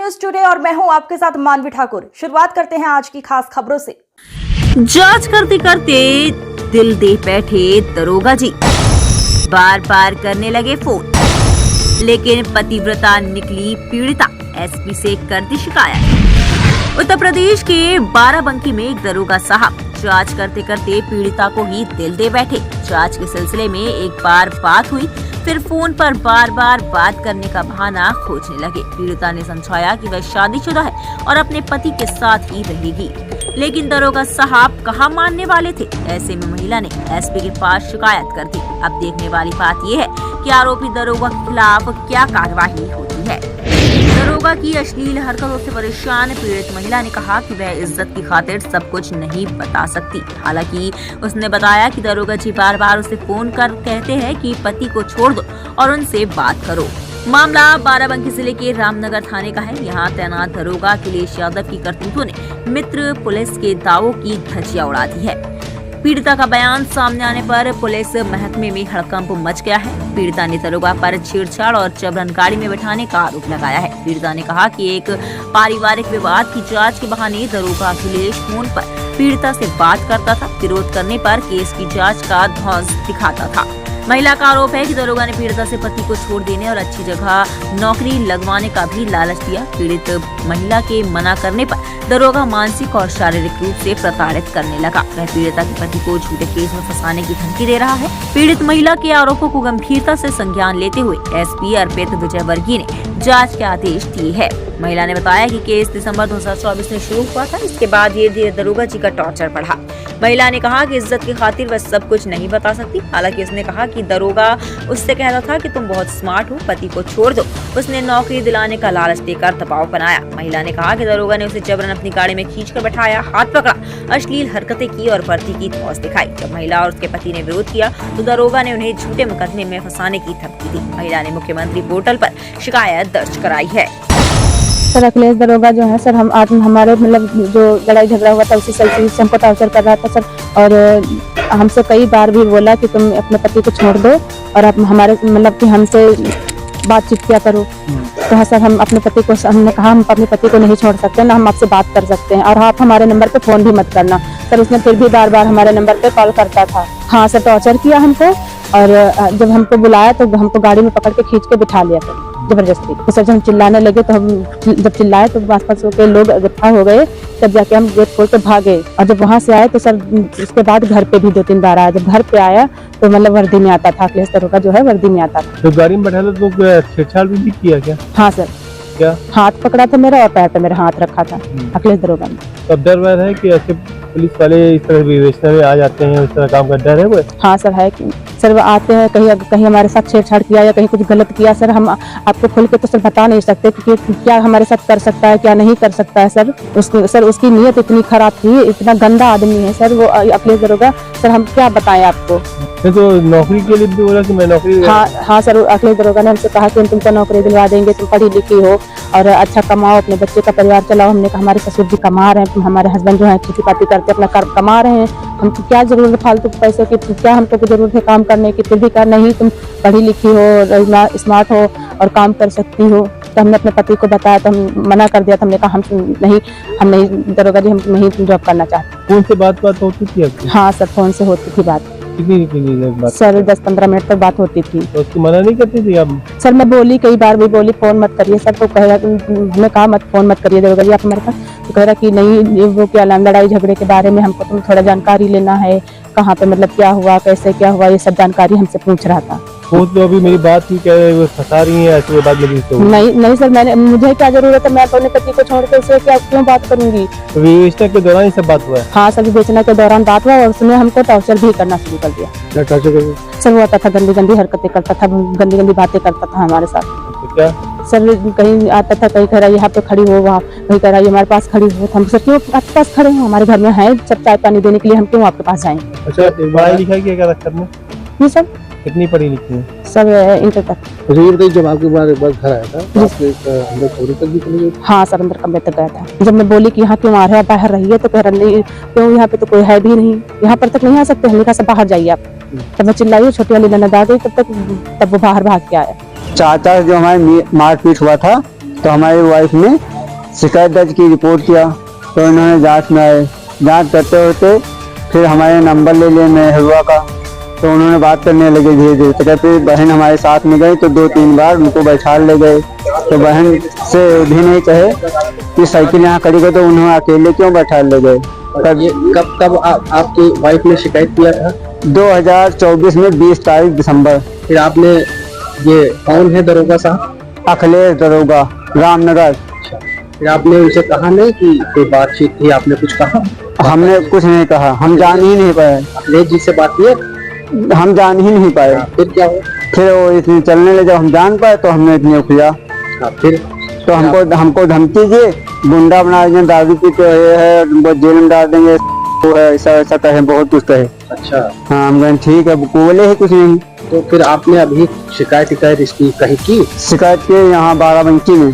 News today और मैं हूं आपके साथ मानवी ठाकुर। शुरुआत करते हैं आज की खास खबरों से। जांच करते करते दिल दे बैठे दरोगा जी बार बार करने लगे फोन, लेकिन पतिव्रता निकली पीड़िता। एसपी से कर दी शिकायत। उत्तर प्रदेश के बाराबंकी में एक दरोगा साहब जांच करते करते पीड़िता को ही दिल दे बैठे। जांच के सिलसिले में एक बार बात हुई, फिर फोन पर बार बार बात करने का बहाना खोजने लगे। पीड़िता ने समझाया कि वह शादीशुदा है और अपने पति के साथ ही रहेगी, लेकिन दरोगा साहब कहाँ मानने वाले थे। ऐसे में महिला ने एसपी के पास शिकायत कर दी। अब देखने वाली बात यह है कि आरोपी दरोगा के खिलाफ क्या कार्रवाई होती है। दरोगा की अश्लील हरकतों से परेशान पीड़ित महिला ने कहा कि वह इज्जत की खातिर सब कुछ नहीं बता सकती। हालांकि उसने बताया कि दरोगा जी बार बार उसे फोन कर कहते हैं कि पति को छोड़ दो और उनसे बात करो। मामला बाराबंकी जिले के रामनगर थाने का है। यहाँ तैनात दरोगा अखिलेश यादव की करतूतों ने मित्र पुलिस के दावों की धज्जियां उड़ा दी है। पीड़िता का बयान सामने आने पर पुलिस महकमे में हड़कंप मच गया है। पीड़िता ने दरोगा पर छेड़छाड़ और जबरन गाड़ी में बैठाने का आरोप लगाया है। पीड़िता ने कहा कि एक पारिवारिक विवाद की जांच के बहाने दरोगा अखिलेश फोन पर पीड़िता से बात करता था। विरोध करने पर केस की जांच का धौंस दिखाता था। महिला का आरोप है कि दरोगा ने पीड़िता से पति को छोड़ देने और अच्छी जगह नौकरी लगवाने का भी लालच दिया। पीड़ित महिला के मना करने पर दरोगा मानसिक और शारीरिक रूप से प्रताड़ित करने लगा। वह पीड़िता के पति को झूठे केस में फंसाने की धमकी दे रहा है। पीड़ित महिला के आरोपों को गंभीरता से संज्ञान लेते हुए एसपी अर्पित विजयवर्गीय ने जांच के आदेश दिए हैं। महिला ने बताया कि केस दिसंबर 2024 में शुरू हुआ था। इसके बाद धीरे धीरे दरोगा जी का टॉर्चर बढ़ा। महिला ने कहा कि इज्जत की खातिर वह सब कुछ नहीं बता सकती। हालांकि उसने कहा कि दरोगा उससे कहता था कि तुम बहुत स्मार्ट हो, पति को छोड़ दो। उसने नौकरी दिलाने का लालच देकर दबाव बनाया। महिला ने कहा कि दरोगा ने उसे जबरन अपनी गाड़ी में खींचकर बैठाया, हाथ पकड़ा, अश्लील हरकतें की और भर्ती की धौंस दिखाई। जब महिला और उसके पति ने विरोध किया तो दरोगा ने उन्हें झूठे मुकदमे में फंसाने की धमकी दी। महिला ने मुख्यमंत्री पोर्टल पर शिकायत दर्ज कराई है। सर अखिलेश दरोगा जो है सर, हम आज हमारे मतलब जो लड़ाई झगड़ा हुआ था उसी सिलसिले से हमको टॉर्चर कर रहा था सर। और हमसे कई बार भी बोला कि तुम अपने पति को छोड़ दो और आप हमारे मतलब कि हमसे बातचीत किया करो। तो हाँ सर, हम अपने पति को हमने कहा हम अपने पति को नहीं छोड़ सकते ना, हम आपसे बात कर सकते हैं और आप हमारे नंबर पे फोन भी मत करना। सर उसने फिर भी बार बार हमारे नंबर पे कॉल करता था। हाँ सर, टॉर्चर किया हमको और जब हमको बुलाया तो हमको गाड़ी में पकड़ के खींच के बिठा लिया था जबरदस्ती। तो सर जब हम चिल्लाने लगे तो हम जब चिल्लाए तो आसपास के लोग इकट्ठा हो गए। तब जाके हम गेट खोल के भागे और जब वहाँ से आए तो सर उसके बाद घर पे भी 2-3 बार आया। जब घर पे आया तो मतलब वर्दी में आता था, अखिलेश दरोगा जो है वर्दी में आता था। तो गाड़ी में बैठा था तो छेड़छाड़ भी किया क्या? हाँ सर, क्या हाथ पकड़ा था मेरा और पैर पे मेरा हाथ रखा था अखिलेश दरोगा ने। तब डर वह है कि ऐसे पुलिस वाले इस तरह विवेचना में आ जाते हैं, इस तरह काम का डर है वो? हाँ सर है कि सर वो आते हैं, कहीं हमारे साथ छेड़छाड़ किया या कहीं कुछ गलत किया सर, हम आपको खुल के तो सर बता नहीं सकते कि क्या हमारे साथ कर सकता है क्या नहीं कर सकता है सर। सर उसकी नीयत इतनी खराब थी, इतना गंदा आदमी है सर वो अखिलेश दरोगा। सर हम क्या बताएं आपको। तो नौकरी के लिए भी बोला कि मैं नौकरी। हाँ सर, अखिलेश दरोगा ने हमसे कहा कि हम तुमको नौकरी दिलवा देंगे, तुम पढ़ी लिखी हो और अच्छा कमाओ, अपने बच्चे का परिवार चलाओ। हमने कहा हमारे ससुर जी कमा रहे हैं, हमारे हस्बैंड जो है खेती पाती करते अपना कमा रहे हैं, हमको क्या जरूरत है फालतू पैसे की, क्या हमको जरूरत है काम करने की। फिर भी कहा नहीं तुम पढ़ी लिखी हो, स्मार्ट हो और काम कर सकती हो। तो हमने अपने पति को बताया तो हम मना कर दिया था। हमने कहा हम नहीं दरोगा जी, हम नहीं जॉब करना चाहते। फोन से बात होती थी आपकी? हाँ सर, फोन से होती थी बात। कितनी बात? सर 10-15 मिनट तक बात होती थी। तो उसकी मना नहीं करती थी आप? सर मैं बोली, कई बार भी बोली फोन मत करिए सर। तो कह रहा, हमने कहा मत फोन मत करिए दरोगा जी आप हमारे पास। तो कह रहा कि नहीं वो क्या लड़ाई झगड़े के बारे में हमको तुम थोड़ा जानकारी लेना है, कहाँ पे मतलब क्या हुआ कैसे क्या हुआ, ये सब जानकारी हमसे पूछ रहा था। वो तो अभी मेरी बात हुई, क्या फंसा रही है ऐसे बात लगी तो? नहीं सर, मुझे क्या जरूरत है, मैं अपने पति को छोड़ के उससे क्या क्यों बात करूंगी। तो विवेचना के दौरान ये सब बात हुआ है? हाँ सर, विवेचना के दौरान बात हुआ और उसने हमको टॉर्चर भी करना शुरू कर दिया। क्या टॉर्चर कर दिया? सर वो आता था गंदी हरकतें करता था, गंदी बातें करता था हमारे साथ। तो क्या सर कहीं आता था, कहीं कह रहा यहाँ पे खड़ी हो, वहाँ कहीं कह रहा हमारे पास खड़ी हो। हम सर क्यों आपके पास खड़े हो, हमारे घर में है सब चाय पानी देने के लिए, हम क्यों आपके पास जाएं। अच्छा, पढ़ाई लिखाई क्या कर में? जी सर। कितनी पढ़ी लिखी है? सब इंटर तक। मुझे ये बताइए, जब आपके बाद एक बार घर आया था अंदर कमरे तक भी चले गए? हाँ सर, अंदर कमरे तक गया था। जब मैं बोली कि यहाँ क्यों आ रहे हो, बाहर रहिए, तो कह रहा नहीं क्यों, यहाँ पे तो कोई है भी नहीं, यहाँ पर तक नहीं आ सकते। हमने कहा सब बाहर जाइए आप। तब मैं चिल्लाई, छोटी वाली ननद आ गई, तब वो बाहर भाग के आया। चाचा जो हमारे मारपीट हुआ था तो हमारी वाइफ ने शिकायत दर्ज की, रिपोर्ट किया, तो इन्होंने जांच में आए। जांच करते होते फिर हमारे नंबर ले लिए मेहरुआ का, तो उन्होंने बात करने लगे धीरे धीरे। तो कहते बहन हमारे साथ में गई, तो 2-3 बार उनको बैठा ले गए। तो बहन से भी नहीं कहे कि साइकिल यहाँ खड़ी कर, तो उन्होंने अकेले क्यों बैठा ले गए। कब आपकी वाइफ ने शिकायत किया था? 2024 में 20 तारीख दिसंबर। फिर आपने, ये कौन है दरोगा साहब? अखिलेश दरोगा, रामनगर। फिर आपने उनसे कहा नहीं कि कोई बातचीत थी, आपने कुछ कहा? हमने कुछ नहीं कहा, हम जान ही नहीं पाए। अखिलेश जी से बात की? हम जान ही नहीं पाए। फिर क्या हुआ? फिर वो इतनी चलने लगे, हम जान पाए तो हमने इतने किया। फिर तो हमको धमकी दिए, गुंडा बना देंगे, दारू पीते है, तुमको जेल में डाल देंगे, वो है, ऐसा कहे, बहुत कुछ कहे। अच्छा। हाँ, हम कहें ठीक है, बोले ही कुछ नहीं। तो फिर आपने अभी शिकायत इसकी कहीं की? शिकायत की यहाँ बाराबंकी में।